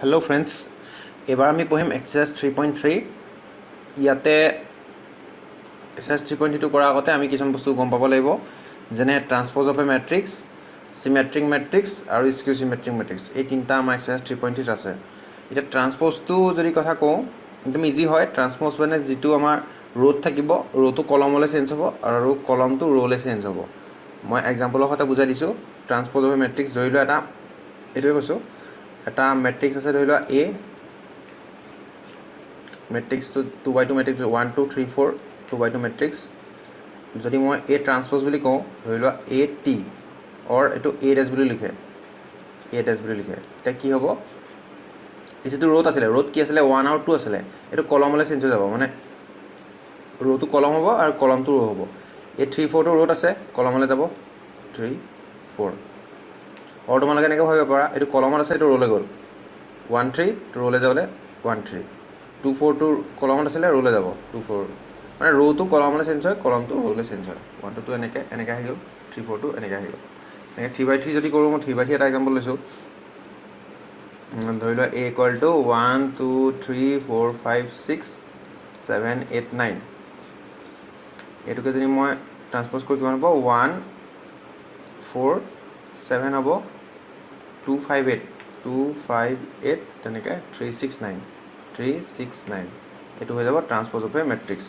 Hello friends एबार आमी पढ़िम exercise 3.3 ইয়াতে एक्सारसाइज 3.3 কৰাৰ আগতে আমি কিছুমান বস্তু গম পাব লাগিব যেনে ট্ৰান্সপ'জ অফ এ মেট্ৰিক্স সিমেট্ৰিক মেট্ৰিক্স আৰু স্কিউ সিমেট্ৰিক মেট্ৰিক্স এই তিনটা আমাৰ एक्सारसाइज 3.3 আছে এটা ট্ৰান্সপ'জটো যদি কথা কওঁ একদম ইজি হয় ট্ৰান্সপ'জ মানে যেটো আমাৰ ৰোত থাকিব ৰোটো কলমলৈ চেঞ্জ হ'ব আৰু কলমটো ৰোলৈ চেঞ্জ হ'ব মই এক্সাম্পলৰ সৈতে বুজাই দিছো ট্ৰান্সপ'জ অফ এ মেট্ৰিক্স ধৰি লোৱা এটা এটোৱে কৈছো এটা মেট্ৰিক্স আছে ধৰি লোৱা A मैट्रिक्स तो 2x2 मैट्रिक्स 1 2 3 4 2x2 मैट्रिक्स যদি মই A ট্ৰান্সপ'জ বুলি কওঁ ধৰি লোৱা AT और এটো A ডেশ বুলি লিখে এটা কি হ'ব এটো ৰোত আছিল ৰোত কি আছিল 1 আৰু 2 আছিল এটো কলমলৈ চেঞ্জ হৈ যাব মানে ৰোটো কলম হ'ব আৰু কলমটো ৰো হ'ব A 3 4 টো ৰোত আছে কলমলৈ যাব 3 4 और তোমালোকে এনেকৈ ভাবিব পাৰা এটো কলমত আছে এটো ৰোলৈ গ'ল 1 3 ৰোলৈ যাবলে 1 3 2 4 টো কলমত আছে ৰোলৈ যাব 2 4 মানে ৰোটো কলমলৈ চেঞ্জ হয় কলমটো ৰোলৈ চেঞ্জ হয় 1 2 এনেকৈ আহি গ'ল 3 4 টো এনেকৈ আহি গ'ল এনেকৈ 3/3 যদি কৰোঁ মই 3/3 এটা एग्जांपल লৈছো ধৰি লোৱা A = 1 2 3 4 5 6 7 8 9 এটোকে যদি মই ট্ৰান্সপ'জ কৰি কিমান হ'ব 1 4 7 হ'ব 2 5 8 2 5 8 তেনেকৈ 3 6 9 3 6 9 এটো হৈ যাব ট্ৰান্সপ'জ অফ এ মেট্ৰিক্স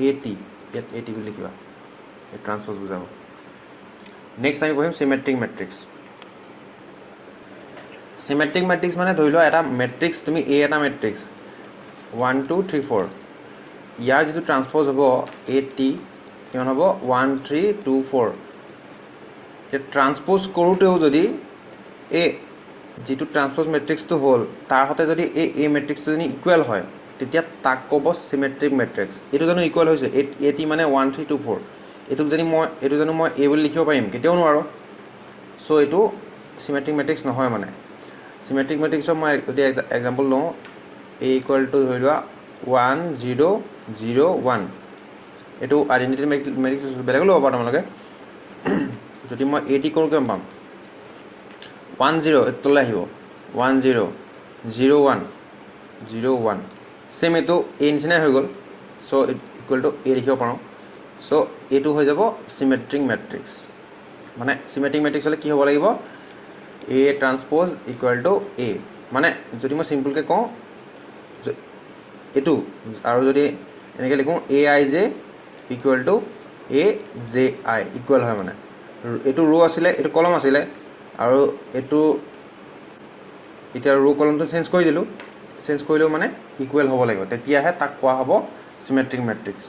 AT ইয়াত AT বুলি লিখিবা এই ট্ৰান্সপ'জ বুজাব নেক্সট আমি পঢ়িম সিমেট্ৰিক মেট্ৰিক্স সিমেট্ৰিক মেট্ৰিক্স মানে ধৰি লোৱা এটা মেট্ৰিক্স তুমি A এটা মেট্ৰিক্স 1 2 3 4 ইয়াৰ যেটো ট্ৰান্সপ'জ হ'ব AT কিমান হ'ব 1 3 2 4 এই ট্ৰান্সপ'জ কৰোতেও যদি A যেটো ট্ৰান্সপ'জ মেট্ৰিক্সটো হ'ল তাৰ হতে যদি A মেট্ৰিক্সটো যদি ইকুৱেল হয় তেতিয়া তাক ক'ব সিমেট্ৰিক মেট্ৰিক্স এটো জানো ইকুৱেল হৈছে AT মানে 1 3 2 4 এটো জানো মই A বুলি লিখিব পাৰিম কেতিয়াও নোৱাৰো সো এটো সিমেট্ৰিক মেট্ৰিক্স নহয় মানে সিমেট্ৰিক মেট্ৰিক্সৰ মই যদি एग्जांपल লওঁ A = ধৰি লোৱা 1 0 0 1 এটো আইডেন্টিটি মেট্ৰিক্স বেলেগ ল'ব পাৰা তোমালোকে যদি মই AT কৰোঁ কেম পাম 1 0 এতলৈ আহিব 1 0 0 1 0 1 সেম এটো A নিচিনা হৈ গ'ল সো ইকুৱেল টু A লিখিব পাৰো সো এটো হৈ যাব সিমেট্ৰিক মেট্ৰিক্স মানে সিমেট্ৰিক মেট্ৰিক্স হলে কি হ'ব লাগিব A ট্ৰান্সপ'জ = A মানে যদি মই সিম্পলকে কওঁ এটো আৰু যদি এনেকৈ লিখো AIJ = AJI ইকুৱেল হয় মানে এটো ৰো আছিল এটো কলম আছিল আৰু এটো এটা ৰো কলমটো চেঞ্জ কৰি দিলো চেঞ্জ কৰিলেও মানে ইকুৱেল হ'ব লাগিব তেতিয়াহে তাক কোৱা হ'ব সিমেট্ৰিক মেট্ৰিক্স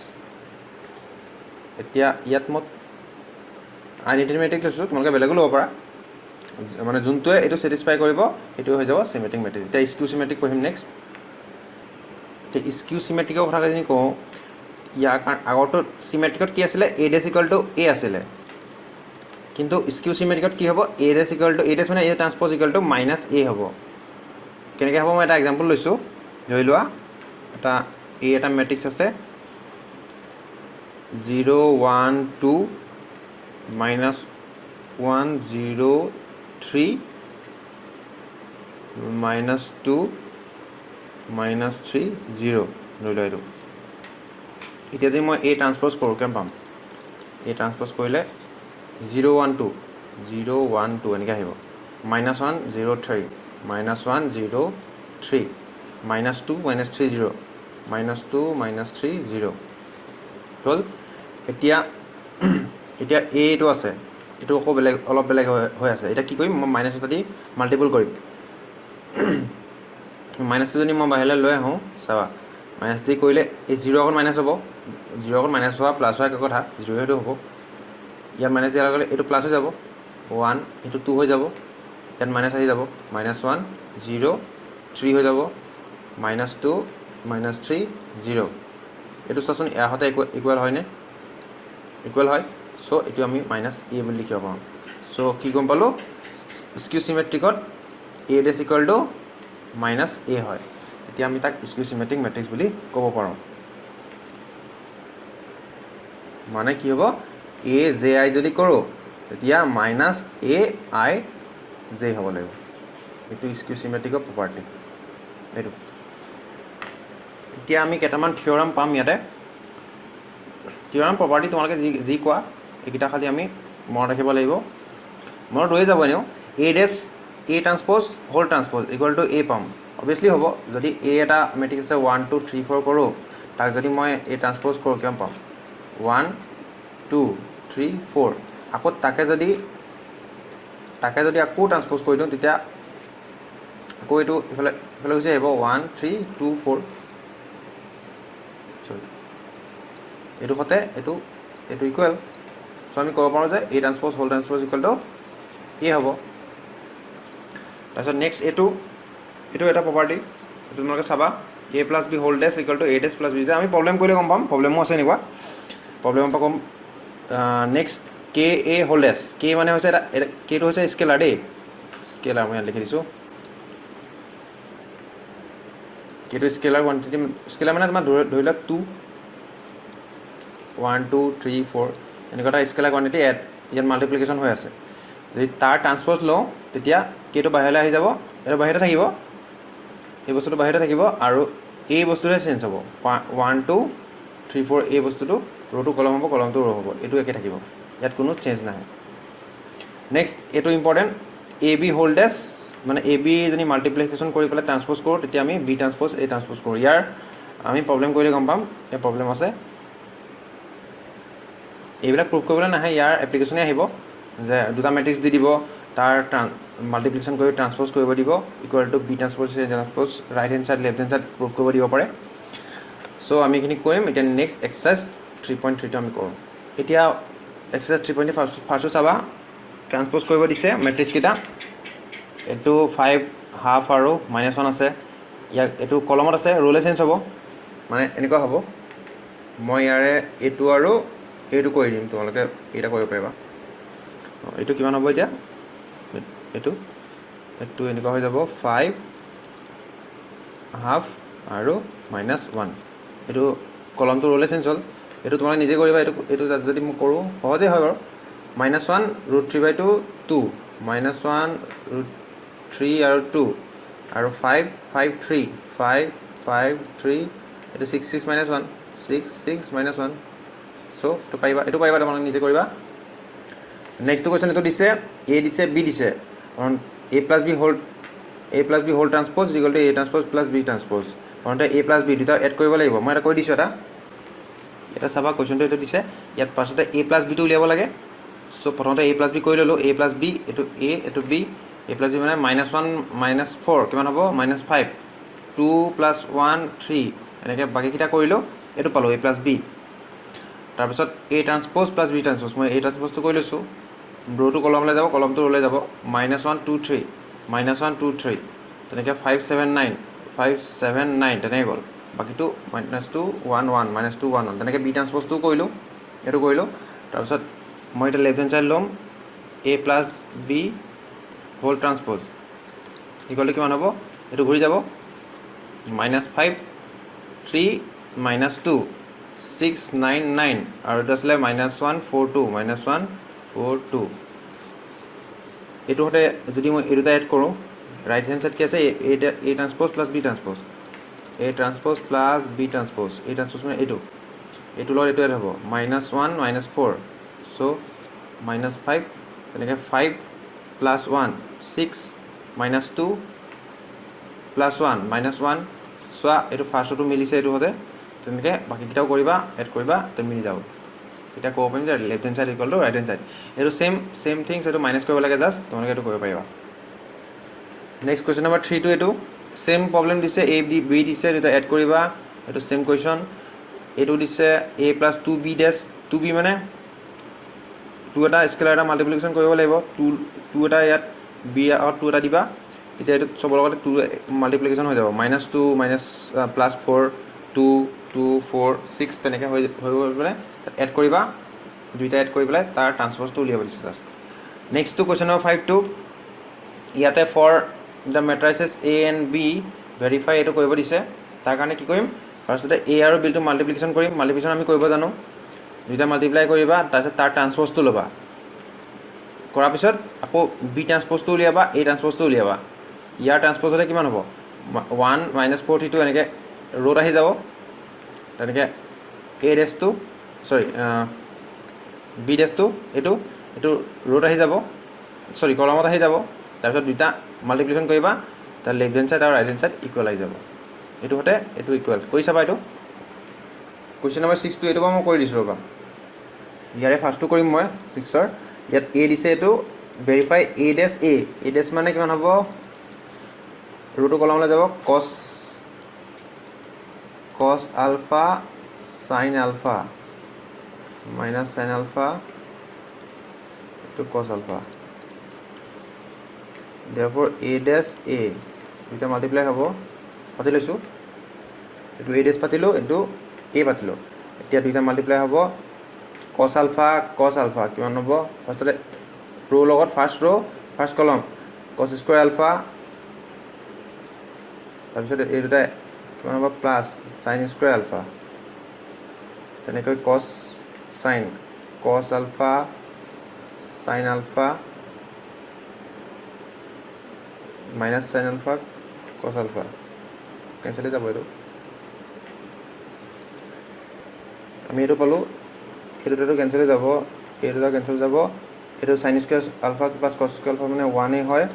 এতিয়া ইয়াত মই আইডেন্টিটি মেট্ৰিক্স লৈছো তোমালোকে বেলেগো ল'ব পাৰা মানে যোনটোৱে এটো স্যাটিসফাই কৰিব এটো হৈ যাব সিমেট্ৰিক মেট্ৰিক্স এতিয়া স্কিউ সিমেট্ৰিক পঢ়িম নেক্সট তে স্কিউ সিমেট্ৰিকৰ কথা যদি কওঁ ইয়াৰ আগৰটো সিমেট্ৰিকত কি আছিল A' = A আছিল কিন্তু স্কিউ সিমেট্ৰিকত কি হ'ব A' মানে A ট্ৰান্সপ'জ = -A হ'ব কেনেকৈ হ'ব মই এটা एग्जांपल লৈছো ধৰি লোৱা এটা A এটা মেট্ৰিক্স আছে 0 1 2 -1 0 3 -2 -3 0 ধৰি লোৱা এইটো এতিয়া যদি মই A ট্ৰান্সপ'জ কৰোঁ কেম পাম A ট্ৰান্সপ'জ কৰিলে 0 1 2 0 1 2 এনেকৈ আহিব -1 0 3 -1 0 3 -2 -3 0 -2 -3 0 হ'ল এতিয়া A এটো আছে এটো আকৌ অলপ বেলেগ হৈ আছে এটা কি কৰিম মই মাইনাস এটা দি মাল্টিপল কৰিম মাইনাসটো যদি মই বাহিৰলৈ লৈ আহোঁ চাবা মাইনাস দি কৰিলে এই 0 আগত মাইনাস হ'ব 0 আগত মাইনাস হোৱা প্লাস হোৱা এক কথা 0 হেটো হ'ব ইয়াত মাইনাস দিয়াৰ লগে এটো প্লাস হৈ যাব 1 এটো 2 হৈ যাব ইয়াত মাইনাস আহি যাব -1 0 3 হৈ যাব -2 -3 0 এটো চাচোন ইয়াৰ হতে ইকুৱেল হয় নে ইকুৱেল হয় সো এটো আমি -A বুলি লিখিব পাৰোঁ সো কি গম পালো স্কিউ সিমেট্ৰিকত A' = -A হয় এতিয়া আমি তাক স্কিউ সিমেট্ৰিক মেট্ৰিক্স বুলি ক'ব পাৰোঁ মানে কি হ'ব AJI যদি কৰোঁ তেতিয়া -AIJ হ'ব লাগিব এইটো স্কিউ চিমেট্ৰিকৰ প্ৰপাৰ্টি এইটো এতিয়া আমি কেইটামান থিয়ৰাম পাম ইয়াতে থিয়ৰাম প্ৰপাৰ্টি তোমালোকে যি কোৱা এইকেইটা খালি আমি মনত ৰাখিব লাগিব মনত ৰৈ যাব এনেও এ dash A transpose whole transpose equal to এ পাম অবভিয়াছলি হ'ব যদি এ এটা মেট্ৰিক্স আছে 1 2 3 4 কৰোঁ তাক যদি মই এ ট্ৰান্সপ'জ কৰোঁ কিমান পাম 1 2 3 4 আকৌ তাকে যদি আকৌ ট্ৰান্সপ'জ কৰি দিওঁ তেতিয়া আকৌ এইটো ইফালে গুচি আহিব 1 3 2 4 চৰি এইটো সতে এইটো ইকুৱেল চ' আমি ক'ব পাৰোঁ যে A transpose whole transpose equal to A হ'ব তাৰপিছত নেক্সট এইটো এটা প্ৰপাৰ্টি এইটো তোমালোকে চাবা A plus B whole dash equal to A dash plus B যে আমি প্ৰব্লেম কৰিলে গম পাম প্ৰব্লেমো আছে এনেকুৱা প্ৰব্লেমৰ পৰা ক'ম নেক্সট কে এ হোল ডেছ কে মানে হৈছে এটা কেটো হৈছে স্কেলাৰ দেই স্কেলাৰ মই ইয়াত লিখি দিছোঁ কেটো স্কেলাৰ কোৱান্টিটি স্কেলাৰ মানে তোমাৰ ধৰি লওক 2 1 2 3 4 এনেকুৱা এটা স্কেলাৰ কোৱান্টিটি ইয়াত মাল্টিপ্লিকেশ্যন হৈ আছে যদি তাৰ ট্ৰান্সপ'জ লওঁ তেতিয়া কেটো বাহিৰলৈ আহি যাব এইটো বাহিৰতে থাকিব এই বস্তুটো বাহিৰতে থাকিব আৰু এই বস্তুটোহে চেঞ্জ হ'ব 1 2 3 4 এই বস্তুটো ৰ'টো কলম হ'ব কলমটো ৰ' হ'ব এইটো একে থাকিব ইয়াত কোনো চেঞ্জ নাহে নেক্সট এইটো ইম্পৰ্টেণ্ট এ বি হোল ডেছ মানে এ বি যদি মাল্টিপ্লিকেশ্যন কৰি পেলাই ট্ৰান্সপ'জ কৰোঁ তেতিয়া আমি বি ট্ৰান্সপ'জ এ ট্ৰান্সপ'জ কৰোঁ ইয়াৰ আমি প্ৰব্লেম কৰিলে গম পাম ইয়াৰ প্ৰব্লেম আছে এইবিলাক প্ৰুভ কৰিবলৈ নাহে ইয়াৰ এপ্লিকেশ্যনে আহিব যে দুটা মেট্ৰিক্স দি দিব তাৰ মাল্টিপ্লিকেশ্যন কৰি ট্ৰান্সপ'জ কৰিব দিব equal to B transpose A transpose right hand side left hand side prove কৰিব দিব পাৰে চ' আমি এইখিনি কৰিম এতিয়া নেক্সট এক্সাৰচাইজ 3.3টো আমি কৰোঁ এতিয়া এক্সাৰচাইজ 3.3 ফাৰ্ষ্টটো চাবা ট্ৰান্সপ'জ কৰিব দিছে মেট্ৰিক্সকেইটা এইটো 5 হাফ আৰু -1 আছে ইয়াক এইটো কলমত আছে ৰোলে চেঞ্জ হ'ব মানে এনেকুৱা হ'ব মই ইয়াৰে এইটো আৰু এইটো কৰি দিম তোমালোকে এইটা কৰিব পাৰিবা এইটো কিমান হ'ব এতিয়া এইটো এনেকুৱা হৈ যাব 5 হাফ আৰু -1 এইটো কলমটো ৰোলে চেঞ্জ হ'ল এইটো তোমালোকে নিজে কৰিবা এইটো যদি মই কৰোঁ সহজেই হয় বাৰু -1 √3/2 2 -1 √3 আৰু 2 আৰু 5 5 3 5 5 3 এইটো 6 6 -1 6 6 -1 চ' এইটো পাৰিবা তোমালোকে নিজে কৰিবা নেক্সটটো কুৱেশ্যন এইটো দিছে এ দিছে বি দিছে কাৰণ A plus B whole transpose equal to A transpose plus B transpose কাৰণ এ প্লাছ বি দুটা এড কৰিব লাগিব মই এটা কৈ দিছোঁ এটা চাবা কুৱেশ্যনটো এইটো দিছে ইয়াত পাছতে এ প্লাছ বিটো উলিয়াব লাগে চ' প্ৰথমতে এ প্লাছ বি কৰি ল'লোঁ এ প্লাছ বি এইটো এ এইটো বি এ প্লাছ বি মানে -1 -4 কিমান হ'ব -5 2 + 1 3 এনেকৈ বাকীকেইটা কৰিলোঁ এইটো পালোঁ এ প্লাছ বি তাৰপিছত এ ট্ৰান্সপ'জ প্লাছ বি ট্ৰান্সপ'জ মই এ ট্ৰান্সপ'জটো কৰি লৈছোঁ ৰ'টো কলমলৈ যাব কলমটো ৰ'লৈ যাব -1 2 3 -1 2 3 তেনেকৈ 5 7 9 5 7 9 তেনেকৈ গ'ল বাকীটো -2 1 1 -2 1 1 তেনেকৈ বি ট্ৰান্সপ'জটোও কৰিলোঁ এইটো কৰিলোঁ তাৰপিছত মই এতিয়া লেফ্ট হেণ্ড চাইড ল'ম A plus B whole transpose equal to কিমান হ'ব এইটো ঘূৰি যাব -5 3 -2 6 9 9 আৰু এইটো আছিলে -1 4 2 -1 4 2 এইটো হতে যদি মই এই দুটা এড কৰোঁ ৰাইট হেণ্ড চাইড কি আছে এ transpose plus B transpose A transpose plus B transpose A ট্ৰান্সপ'জ মানে এইটো লগত এইটো এড হ'ব -1 -4 চ' -5 তেনেকৈ 5 + 1 6 -2 + 1 -1 চোৱা এইটো ফাৰ্ষ্টটো মিলিছে এইটো হতে তেনেকৈ বাকীকেইটাও কৰিবা এড কৰিবা তো মিলি যাব তেতিয়া ক'ব পাৰিম যে left hand side equal to right hand side এইটো চেম থিংছ এইটো মাইনাছ কৰিব লাগে জাষ্ট তোমালোকে এইটো কৰিব পাৰিবা নেক্সট কুৱেশ্যন নম্বৰ 3টো এইটো চেম প্ৰব্লেম দিছে এ বি দিছে দুটা এড কৰিবা এইটো চেম কুৱেশ্যন এইটো দিছে A plus 2b dash 2b মানে 2 এটা স্কেলাৰ এটা মাল্টিপ্লিকেশ্যন কৰিব লাগিব 2 এটা ইয়াত বি আৰু 2 এটা দিবা এতিয়া এইটো চবৰ লগতে 2 মাল্টিপ্লিকেশ্যন হৈ যাব -2 +4 2 2 4 6 তেনেকৈ হৈ গ'ল পেলাই এড কৰিবা দুইটা এড কৰি পেলাই তাৰ ট্ৰান্সপ'জটো উলিয়াব দিছে জাষ্ট নেক্সটটো কুৱেশ্যন নম্বৰ 5টো ইয়াতে for the matrices A and B verify এইটো কৰিব দিছে তাৰ কাৰণে কি কৰিম ফাৰ্ষ্টতে এ আৰু বিটো মাল্টিপ্লিকেশ্যন কৰিম মাল্টিপ্লিকেশ্যন আমি কৰিব জানো দুইটা মাল্টিপ্লাই কৰিবা তাৰপিছত তাৰ ট্ৰান্সপ'জটো ল'বা কৰাৰ পিছত আকৌ বি ট্ৰান্সপ'জটো উলিয়াবা এ ট্ৰান্সপ'জটো উলিয়াবা ইয়াৰ ট্ৰান্সপ'জ হ'লে কিমান হ'ব 1 - 42 এনেকৈ ৰোড আহি যাব তেনেকৈ এ ডেছটো চৰি বি ডেছটো এইটো ৰোড আহি যাব চৰি কলমত আহি যাব তাৰপিছত দুটা মাল্টিপ্লিকেশ্যন কৰিবা তাৰ লেফ্ট হেণ্ড ছাইড আৰু ৰাইট হেণ্ড ছাইড ইকুৱেল আহি যাব এইটো হতে এইটো ইকুৱেল কৰি চাবা এইটো কুৱেশ্যন নম্বৰ 6টো এইটো মই কৰি দিছোঁ ৰ'বা ইয়াৰে ফাৰ্ষ্টটো কৰিম মই 6ৰ ইয়াত এ দিছে এইটো ভেৰিফাই এ ডেছ মানে কিমান হ'ব ৰুটটো কলমলৈ যাব cos alpha sine alpha minus sine alpha এইটো cos alpha therefore a dash a দুটা মাল্টিপ্লাই হ'ব পাতি লৈছোঁ এইটো a dash পাতিলোঁ এইটো a পাতিলোঁ এতিয়া দুটা মাল্টিপ্লাই হ'ব cos alpha কিমান হ'ব ফাৰ্ষ্টতে ৰ' লগত ফাৰ্ষ্ট কলম cos স্কুৱাৰ আলফা তাৰপিছত এই দুটা কিমান হ'ব প্লাছ সাইন স্কুৱাৰ আলফা তেনেকৈ cos alpha sine alpha minus sine alpha cos alpha cancel যাব এইটো আমি এইটো পালোঁ এই দুটাটো কেঞ্চেল যাব এই দুটা কেঞ্চেল যাব এইটো sine square alpha plus cos square alpha মানে 1 হয়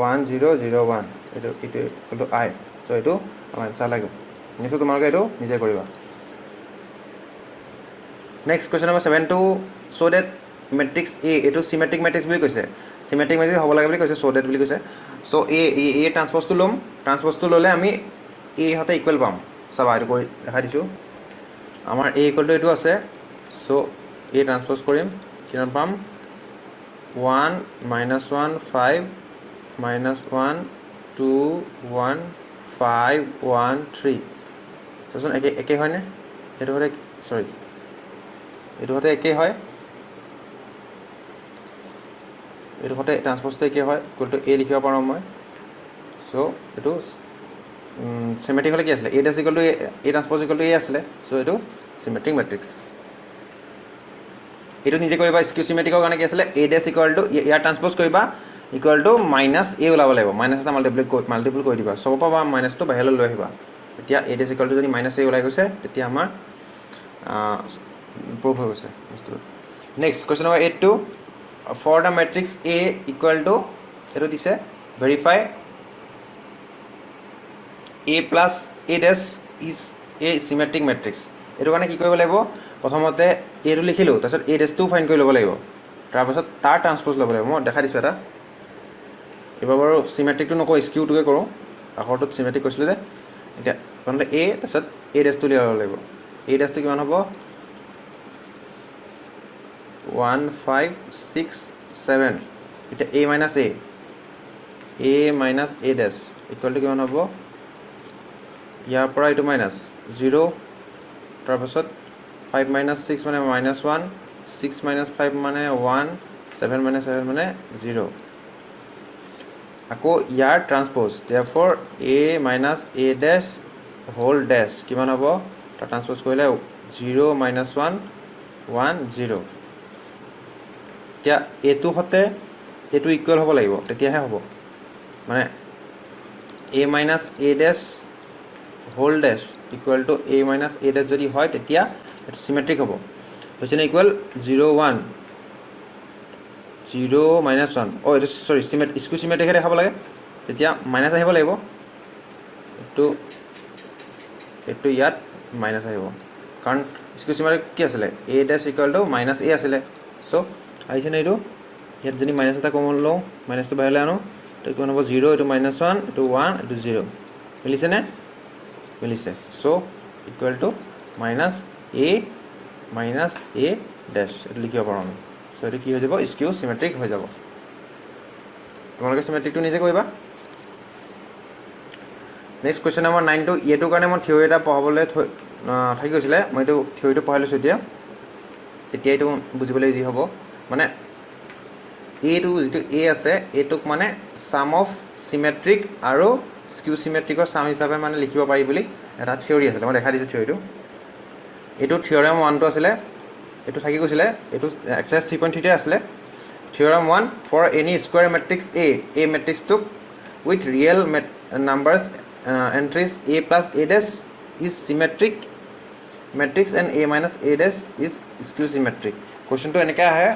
1 0 0 1 এইটো আই চ' এইটো আমাৰ এনচাৰ লাগিব নিশ্চয় তোমালোকে এইটো নিজে কৰিবা নেক্সট কুৱেশ্যন নম্বৰ 7 টো চ' ডেট মেট্ৰিক্স এ এইটো চিমেট্ৰিক মেট্ৰিক্স বুলি কৈছে চিমেট্ৰিক মেট্ৰিক্স হ'ব লাগে বুলি কৈছে চ' ডেট বুলি কৈছে চ' এ ট্ৰান্সপ'জটো ল'ম ট্ৰান্সপ'জটো ল'লে আমি এ হতে ইকুৱেল পাম চাবা এইটো কৰি দেখাই দিছোঁ আমাৰ এ ইকুৱেল টু এইটো আছে চ' এ ট্ৰান্সপ'জ কৰিম কিমান পাম 1 - 1 5 - 1 2 1 5 1 3 চোৱাচোন একে হয়নে এইটো হতে চৰি এইটো হতে একে হয় এইটো হতে ট্ৰান্সপ'জটো একে হয় ইকুৱেল টু এ লিখিব পাৰোঁ মই চ' এইটো চিমেট্ৰিক হ'লে কি আছিলে A dash equal to A transpose equal to A আছিলে চ' এইটো চিমেট্ৰিক মেট্ৰিক্স এইটো নিজে কৰিবা স্কিউ চিমেট্ৰিকৰ কাৰণে কি আছিলে এ ডেছ ইকুৱেল টু ইয়াৰ ট্ৰান্সপ'জ কৰিবা ইকুৱেল টু মাইনাছ এ ওলাব লাগিব মাইনাছ এটা মাল্টিপুল কৰি দিবা চবৰ পৰা মাইনাছটো বাহিৰলৈ লৈ আহিবা এতিয়া এ ডেছ ইকুৱেল টু যদি মাইনাছ এ ওলাই গৈছে তেতিয়া আমাৰ প্ৰুভ হৈ গৈছে বস্তুটো নেক্সট কুৱেশ্যন নম্বৰ 8 টো for the matrix A equal to এইটো দিছে verify A plus A dash is a symmetric matrix এইটো কাৰণে কি কৰিব লাগিব প্ৰথমতে এটো লিখিলোঁ তাৰপিছত এ ডেছটো ফাইন কৰি ল'ব লাগিব তাৰপাছত তাৰ ট্ৰান্সপ'জ ল'ব লাগিব মই দেখাই দিছোঁ এটা এইবাৰ বাৰু চিমেট্ৰিকটো নকওঁ স্কিউটোকে কৰোঁ আখৰটোত চিমেট্ৰিক কৈছিলোঁ যে এতিয়া প্ৰথমতে এ তাৰপিছত এ ডেছটো উলিয়াব লাগিব এ ডেছটো কিমান হ'ব 1 5 6 7 এতিয়া A minus A dash equal to কিমান হ'ব ইয়াৰ পৰা এইটো মাইনাছ 0 তাৰপাছত 5 - 6 মানে -1 6 - 5 মানে 1 7 - 7 মানে 0 আকৌ ইয়াৰ transpose therefore a - a dash whole dash কিমান হ'ব তাৰ ট্ৰান্সপ'জ কৰিলে 0 - 1 1 0 এতিয়া এইটো হতে এইটো ইকুৱেল হ'ব লাগিব তেতিয়াহে হ'ব মানে a - a dash whole dash equal to a - a dash যদি হয় তেতিয়া এইটো চিমেট্ৰিক হ'ব হৈছে নে ইকুৱেল 0 1 0 - 1 এইটো চৰি স্কিউ চিমেট্ৰিকহে দেখাব লাগে তেতিয়া মাইনাছ আহিব লাগিব এইটো ইয়াত মাইনাছ আহিব কাৰণ স্কিউ চিমেট্ৰিক কি আছিলে A dash equal to minus A আছিলে চ' আহিছেনে এইটো ইয়াত যদি মাইনাছ এটা কমন লওঁ মাইনাছটো বাহিৰলৈ আনো এইটো কিমান হ'ব 0 এইটো -1 এইটো 1 এইটো 0 মিলিছেনে মিলিছে চ' ইকুৱেল টু মাইনাছ এ ডেছ এইটো লিখিব পাৰোঁ আমি চ' এইটো কি হৈ যাব স্কিউ চিমেট্ৰিক হৈ যাব তোমালোকে চিমেট্ৰিকটো নিজে কৰিবা নেক্সট কুৱেশ্যন নম্বৰ 9 টো এইটোৰ কাৰণে মই থিয়ৰী এটা পঢ়াবলৈ থাকি গৈছিলে মই এইটো থিয়ৰীটো পঢ়াই লৈছোঁ এতিয়া এইটো বুজিবলৈ ইজি হ'ব মানে এইটো যিটো এ আছে এইটোক মানে ছাম অফ চিমেট্ৰিক আৰু স্কিউ চিমেট্ৰিকৰ ছাম হিচাপে মানে লিখিব পাৰি বুলি এটা থিয়ৰী আছিলে মই দেখাই দিছোঁ থিয়ৰীটো এইটো থিয়ৰম 1 টো আছিলে এইটো থাকি গৈছিলে এইটো এক্সাৰচাইজ 3.3 আছিলে theorem 1 for any square matrix A মেট্ৰিক্সটোক with real numbers entries a plus a dash is symmetric matrix and a minus a dash is skew symmetric. Question to এনেকৈ আহে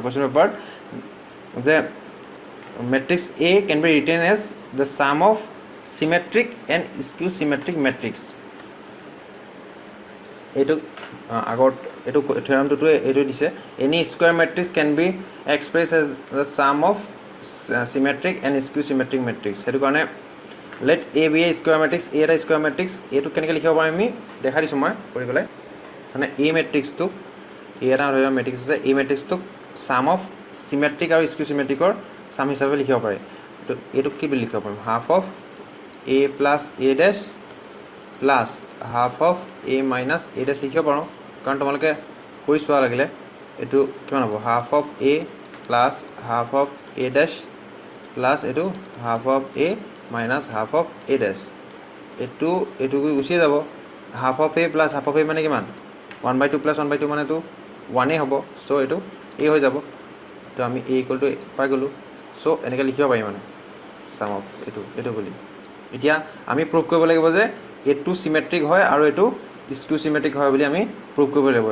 question paper যে matrix A can be written as the sum of symmetric and skew symmetric matrix. এইটো আগত এইটো থিওৰামটো এইটো দিছে any square matrix can be expressed as the sum of symmetric and skew symmetric matrix. সেইটো কাৰণে let A be a square matrix, A এটা square matrix, এইটো কেনেকৈ লিখিব পাৰিম আমি দেখা দিছোঁ মই কৰি পেলাই মানে A মেট্ৰিক্সটো A এটা ধৰি লোৱা মেট্ৰিক্স আছে A মেট্ৰিক্সটোক sum of symmetric আৰু skew symmetric sum হিচাপে লিখিব পাৰে এইটো কি বুলি লিখিব পাৰিম half of A plus A dash plus half of A minus A dash লিখিব পাৰোঁ কাৰণ তোমালোকে কৰি চোৱা লাগিলে এইটো কিমান হ'ব half of A plus half of A dash plus এইটো half of A minus half of A dash এইটো গুচিয়ে যাব half of A plus half of A মানে কিমান 1/2 plus 1/2 মানে তো 1 হ'ব চ' এইটো A হৈ যাব তো আমি A equal to পাই গ'লোঁ চ' এনেকৈ লিখিব পাৰিম মানে sum of এইটো বুলি এতিয়া আমি প্ৰুভ কৰিব লাগিব যে এইটো চিমেট্ৰিক হয় আৰু এইটো স্কিউ চিমেট্ৰিক হয় বুলি আমি প্ৰুভ কৰিব লাগিব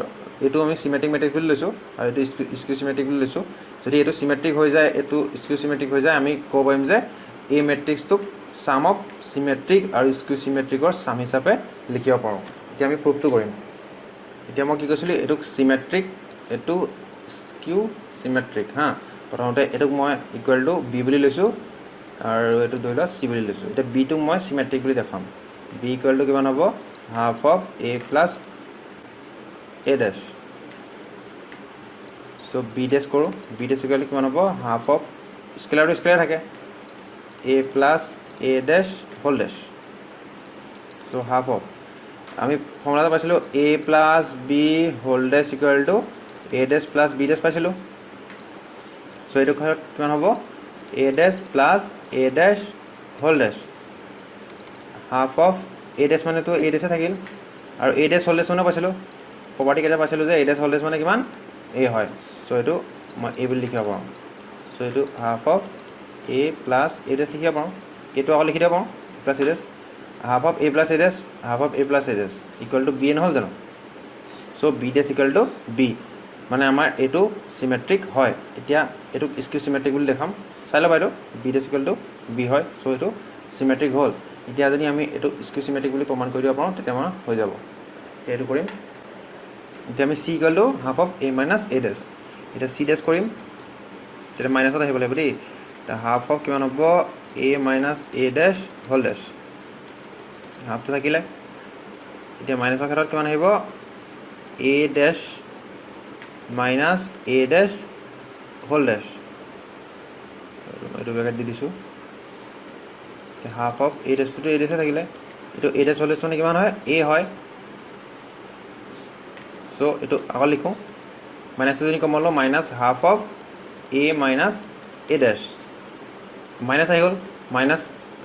এইটো আমি চিমেট্ৰিক মেট্ৰিক বুলি লৈছোঁ আৰু এইটো স্কিউ চিমেট্ৰিক বুলি লৈছোঁ যদি এইটো চিমেট্ৰিক হৈ যায় এইটো স্কিউ চিমেট্ৰিক হৈ যায় আমি ক'ব পাৰিম যে এই মেট্ৰিক্সটোক sum of symmetric আৰু স্কিউ চিমেট্ৰিকৰ sum হিচাপে লিখিব পাৰোঁ এতিয়া আমি প্ৰুভটো কৰিম এতিয়া মই কি কৈছিলোঁ এইটোক চিমেট্ৰিক এইটো স্কিউ চিমেট্ৰিক হা প্ৰথমতে এইটোক মই ইকুৱেল টু বি বুলি লৈছোঁ আৰু এইটো ধৰি লোৱা চি বুলি লৈছোঁ এতিয়া বিটোক মই চিমেট্ৰিক বুলি দেখাম বি ইকুৱেল টু কিমান হ'ব half of A plus A dash so' B dash কৰোঁ বি ডেছ ইকুৱেল টু কিমান হ'ব হাফ অফ স্কেলাৰটো স্কেলাৰ থাকে A plus A dash whole dash so' half of আমি ফৰ্মুলাটো পাইছিলোঁ A plus B whole dash equal to A dash plus B dash পাইছিলোঁ so' এইটো ঘৰত কিমান হ'ব A dash plus A dash whole dash half of A dash মানেতো A ডেছে থাকিল আৰু এ ডেছ হোল ডেছ মানে পাইছিলোঁ প্ৰপাৰ্টি কেইটা পাইছিলোঁ যে এ ডেছ হোল ডেছ মানে কিমান এ হয় চ' এইটো মই এ বুলি লিখিব পাৰোঁ চ' এইটো half of A plus A dash লিখিব পাৰোঁ এইটো আকৌ লিখি দিব পাৰোঁ plus A dash half of A plus A dash half of A plus A dash equal to B A নহ'ল জানো so' B dash equal to B মানে আমাৰ এইটো চিমেট্ৰিক হয় এতিয়া এইটো স্কিউ চিমেট্ৰিক বুলি দেখাম চাই ল'বা এইটো B dash equal to B হয় চ' এইটো চিমেট্ৰিক হ'ল এতিয়া যদি আমি এইটো স্কিউ চিমেট্ৰিক বুলি প্ৰমাণ কৰি দিব পাৰোঁ তেতিয়া আমাৰ হৈ যাব এইটো কৰিম এতিয়া আমি C equal to half of A minus A dash এতিয়া চি ডেছ কৰিম তেতিয়া মাইনাছত আহিব লাগিব দেই এতিয়া হাফ অফ কিমান হ'ব এ মাইনাছ এ ডেছ হোল ডেছ হাফটো থাকিলে এতিয়া মাইনাছৰ ক্ষেত্ৰত কিমান আহিব এ dash minus A dash whole ডেছ এইটো ব্ৰেকেট দি দিছোঁ হাফ অফ এ ডেছটোতো এ ডেছে থাকিলে এইটো এ ডেছ হোল ডেছ মানে কিমান হয় এ হয় চ' এইটো আকৌ লিখোঁ মাইনাছটো যদি কম ল'লোঁ minus half of A minus A dash minus আহি গ'ল মাইনাছ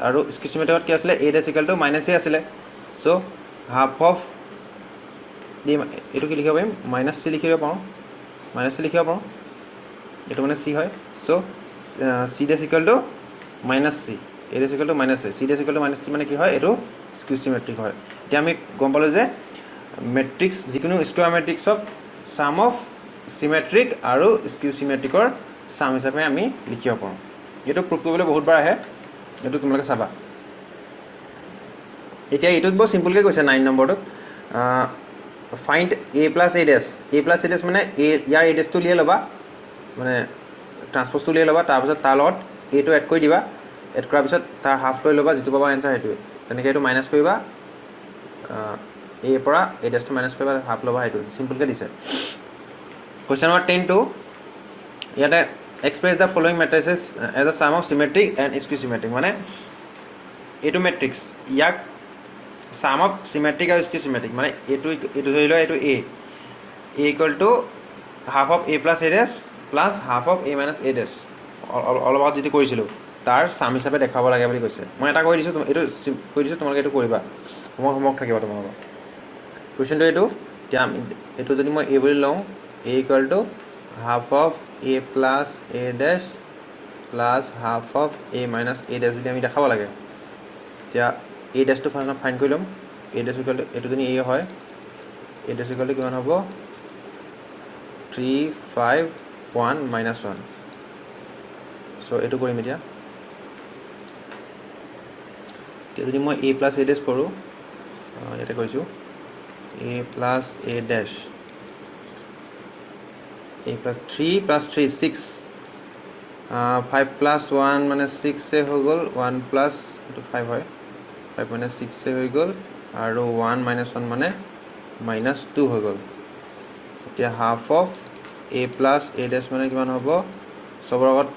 আৰু স্কিউ চিমেট্ৰিকত কি আছিলে A dash equal to minus A আছিলে চ' হাফ অফ এইটো কি লিখিব পাৰিম মাইনাছ চি লিখিব পাৰোঁ মাইনাছ চি লিখিব পাৰোঁ এইটো মানে চি হয় so' C dash equal to minus C A dash equal to minus C dash equal to minus C মানে কি হয় এইটো স্কিউ চিমেট্ৰিক হয় এতিয়া আমি গম পালোঁ যে মেট্ৰিক্স যিকোনো স্কুৱাৰ মেট্ৰিক্সক ছাম অফ চিমেট্ৰিক আৰু স্কিউ চিমেট্ৰিকৰ ছাম হিচাপে আমি লিখিব পাৰোঁ এইটো প্ৰুভ কৰিবলৈ বহুতবাৰ আহে এইটো তোমালোকে চাবা এতিয়া এইটোত বৰ চিম্পলকৈ কৈছে 9 নম্বৰটোত ফাইণ্ড এ প্লাছ এ ডেছ মানে ইয়াৰ এ ডেছটো উলিয়াই ল'বা মানে ট্ৰান্সপ'জটো উলিয়াই ল'বা তাৰপিছত তাৰ লগত এটো এড কৰি দিবা এড কৰাৰ পিছত তাৰ হাফ লৈ ল'বা যিটো পাবা এনচাৰ সেইটোৱে তেনেকৈ এইটো মাইনাছ কৰিবা এৰ পৰা এ ডেছটো মাইনাছ কৰিবা হাফ ল'বা সেইটো চিম্পলকৈ দিছে কুৱেশ্যন নম্বৰ 10 ইয়াতে express the following matrices as a sum of symmetric and skew symmetric মানে এইটো মেট্ৰিক্স ইয়াক ছাম অফ চিমেট্ৰিক আৰু স্কিউ চিমেট্ৰিক মানে এইটো ধৰি লোৱা এইটো A equal to half of A plus A dash plus half of A minus A dash অলপ আগত যিটো কৰিছিলোঁ তাৰ ছাম হিচাপে দেখাব লাগে বুলি কৈছে মই এটা কৰি দিছোঁ এইটো কৰি দিছোঁ তোমালোকে এইটো কৰিবা হোমৱৰ্ক থাকিব তোমালোকৰ কুৱেশ্যনটো এইটো এতিয়া আমি এইটো যদি মই এ বুলি লওঁ A equal to half of A plus A dash plus half of A minus A dash বুলি আমি দেখাব লাগে এতিয়া এ ডেছটো ফাইন কৰি ল'ম এ ডেছ ইকুৱেল টু এইটো যদি এ হয় এ ডেছ ইকুৱেল টু কিমান হ'ব 3 5 1 -1 চ' এইটো কৰিম এতিয়া যদি মই এ প্লাছ এ ডেছ কৰোঁ ইয়াতে কৈছোঁ এ plus A dash A plus 3 plus 3 6 5 plus 1 মানে 6 হৈ গ'ল 1 প্লাছ এইটো 5 হয় 5 মানে 6 হৈ গ'ল আৰু 1 -1 মানে -2 হৈ গ'ল এতিয়া half of A plus A ডেছ মানে কিমান হ'ব চবত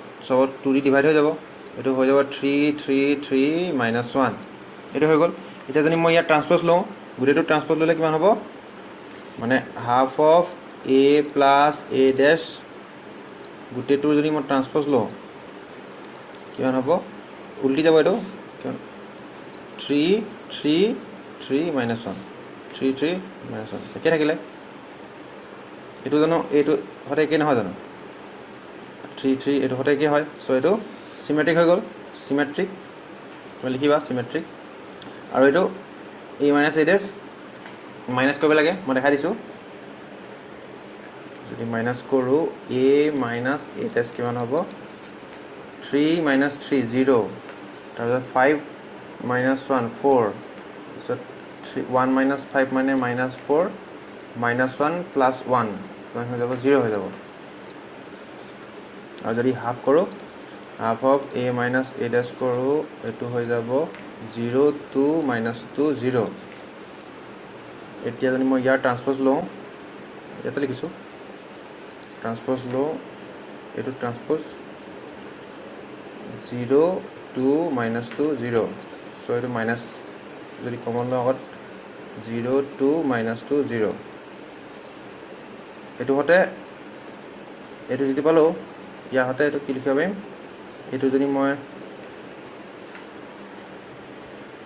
2 দি ডিভাইড হৈ যাব এইটো হৈ যাব 3 3 3 -1 এইটো হৈ গ'ল এতিয়া যদি মই ইয়াত ট্ৰান্সপ'জ লওঁ গোটেইটো ট্ৰান্সপ'জ ল'লে কিমান হ'ব মানে half of A plus A ডেছ গোটেইটোৰ যদি মই ট্ৰান্সপ'জ লওঁ কিমান হ'ব উল্টি যাব এইটো 3 3 3 -1 3 3 -1 একে থাকিলে এইটো জানো এইটো সদায় একেই নহয় জানো 3 3 এইটো সদায় একেই হয় চ' এইটো চিমেট্ৰিক হৈ গ'ল চিমেট্ৰিক তুমি লিখিবা চিমেট্ৰিক আৰু এইটো এ মাইনাছ এ ডেছ মাইনাছ কৰিব লাগে মই দেখাই দিছোঁ যদি মাইনাছ কৰোঁ এ মাইনাছ এ ডেছ কিমান হ'ব 3 -3 0 তাৰপিছত 5 -1 4 তাৰপিছত 1 - 5 মানে -4 -1 প্লাছ 1 কিমান হৈ যাব 0 হৈ যাব আৰু যদি হাফ কৰোঁ half of A minus A ডেছ কৰোঁ এইটো হৈ যাব 0 2 -2 0 এতিয়া যদি মই ইয়াৰ ট্ৰান্সপ'জ লওঁ ইয়াতে লিখিছোঁ ট্ৰান্সপ'জ লওঁ এইটো ট্ৰান্সপ'জ 0 2 -2 0 চ' এইটো মাইনাছ যদি কমন লওঁ আগত 0 2 -2 0 এইটো হতে এইটো যদি পালোঁ ইয়াৰ হতে এইটো কি লিখিব পাৰিম এইটো যদি মই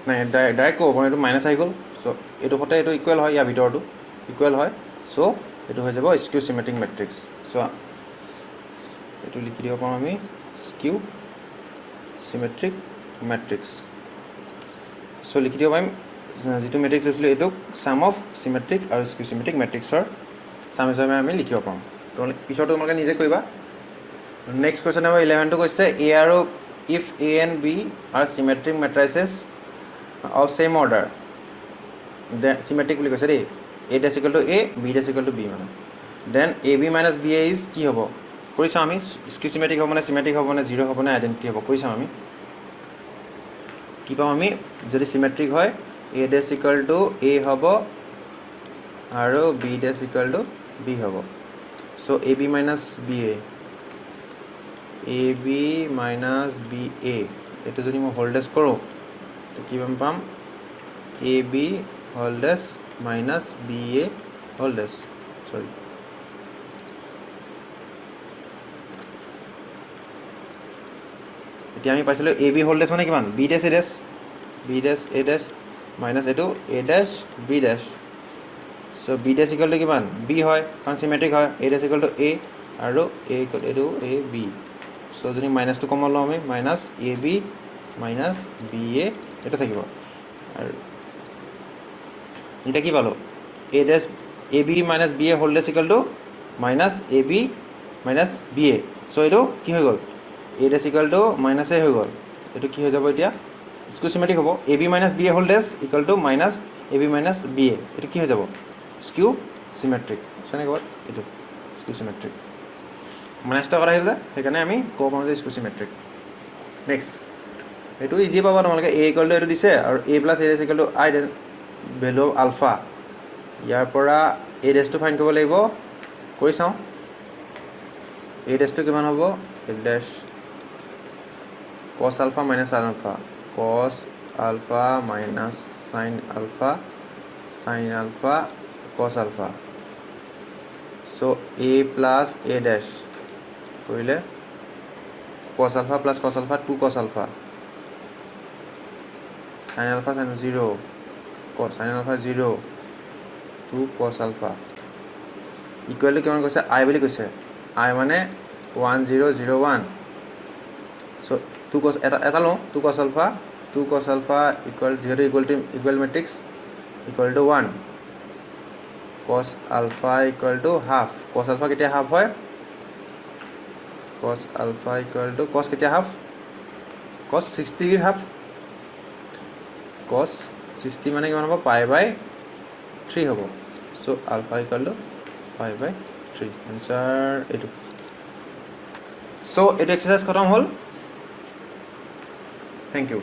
নাই ডাইৰেক্ট ক'ব পাৰোঁ এইটো মাইনাছ আহি গ'ল চ' এইটো হতে এইটো ইকুৱেল হয় ইয়াৰ ভিতৰটো ইকুৱেল হয় চ' এইটো হৈ যাব স্কিউ চিমেট্ৰিক মেট্ৰিক্স চ' এইটো লিখি দিব পাৰোঁ আমি স্কিউ চিমেট্ৰিক মেট্ৰিক্স চ' লিখি দিব পাৰিম যিটো মেট্ৰিক্স লৈছিলোঁ এইটোক ছাম অফ চিমেট্ৰিক আৰু স্কিউ চিমেট্ৰিক মেট্ৰিক্সৰ ছাম হিচাপে আমি লিখিব পাৰোঁ পিছত তোমালোকে নিজে কৰিবা নেক্সট কুৱেশ্যন নম্বৰ 11টো কৈছে এ আৰু if A and B are symmetric matrices of same order symmetric বুলি কৈছে they A dash equal to A B dash equal to B মানে then A B minus B A is কি হ'ব কৰি চাওঁ আমি স্কিউ চিমেট্ৰিক হ'ব নে চিমেট্ৰিক হ'ব নে জিৰ' হ'ব নে আইডেণ্টিটি হ'ব কৰি চাওঁ আমি কি পাম আমি যদি চিমেট্ৰিক হয় এ ডেছ ইকুৱেল টু এ হ'ব আৰু B dash equal to B হ'ব so' A B minus B A এইটো যদি মই হোল্ডেছ কৰোঁ কি পাম A B whole dash minus B A whole dash sorry এতিয়া আমি পাইছিলোঁ এ বি হোল্ডেছ মানে কিমান বি ডেছ এ ডেছ মাইনাছ এইটো A dash B dash so' B dash equal to কিমান বি হয় কাৰণ চিমেট্ৰিক হয় এ ডেছ ইকুৱেল টু এ আৰু এ ইকুৱেল এইটো এ বি চ' যদি মাইনাছটো কমন লওঁ আমি minus A B minus B A এইটো থাকিব আৰু এতিয়া কি পালোঁ A dash A B minus B A whole dash equal to minus A B minus B A so' এইটো কি হৈ গ'ল A dash equal to minus A হৈ গ'ল এইটো কি হৈ যাব এতিয়া স্কিউ চিমেট্ৰিক হ'ব A B minus B A whole dash equal to minus A B minus B A এইটো কি হৈ যাব স্কিউ চিমেট্ৰিক আছেনে ক'ৰবাত এইটো স্কিউ চিমেট্ৰিক মাইনাছটো কৰা আহিলে সেইকাৰণে আমি ক'ব পাৰোঁ যে স্কিউ চিমেট্ৰিক নেক্সট এইটো ইজি পাবা তোমালোকে এ ইকুৱেল টু এইটো দিছে আৰু A plus A dash equal to I value of alpha ইয়াৰ পৰা এ ডেছটো ফাইণ্ড কৰিব লাগিব কৰি চাওঁ এ ডেছটো কিমান হ'ব এ ডেছ কছ আলফা মাইনাছ চাইন আলফা কছ আলফা মাইনাছ চাইন আলফা কছ আলফা চ' এ প্লাছ এ ডেছ কৰিলে কছ আলফা প্লাছ কছ আলফা 2 কছ alpha sine ULFA sign 0 sine alpha 0 2 কছ আলফা ইকুৱেল টু কিমান কৈছে আই বুলি কৈছে আই মানে 1001 চ' টু কছ এটা লওঁ টু কছ আলফা ইকুৱেল যিহেতু ইকুৱেল মেট্ৰিক্স ইকুৱেল টু 1 কছ আলফা ইকুৱেল টু হাফ কছ আলফা কেতিয়া হাফ হয় কছ আলফা ইকুৱেল টু কছ কেতিয়া হাফ কছ 60 ডিগ্ৰী হাফ কছ 60 মানে কিমান হ'ব π/3 হ'ব চ' আলফা ইকুৱেল টু π/3 এনচাৰ এইটো চ' এইটো এক্সাৰচাইজ খতম হ'ল থেংক ইউ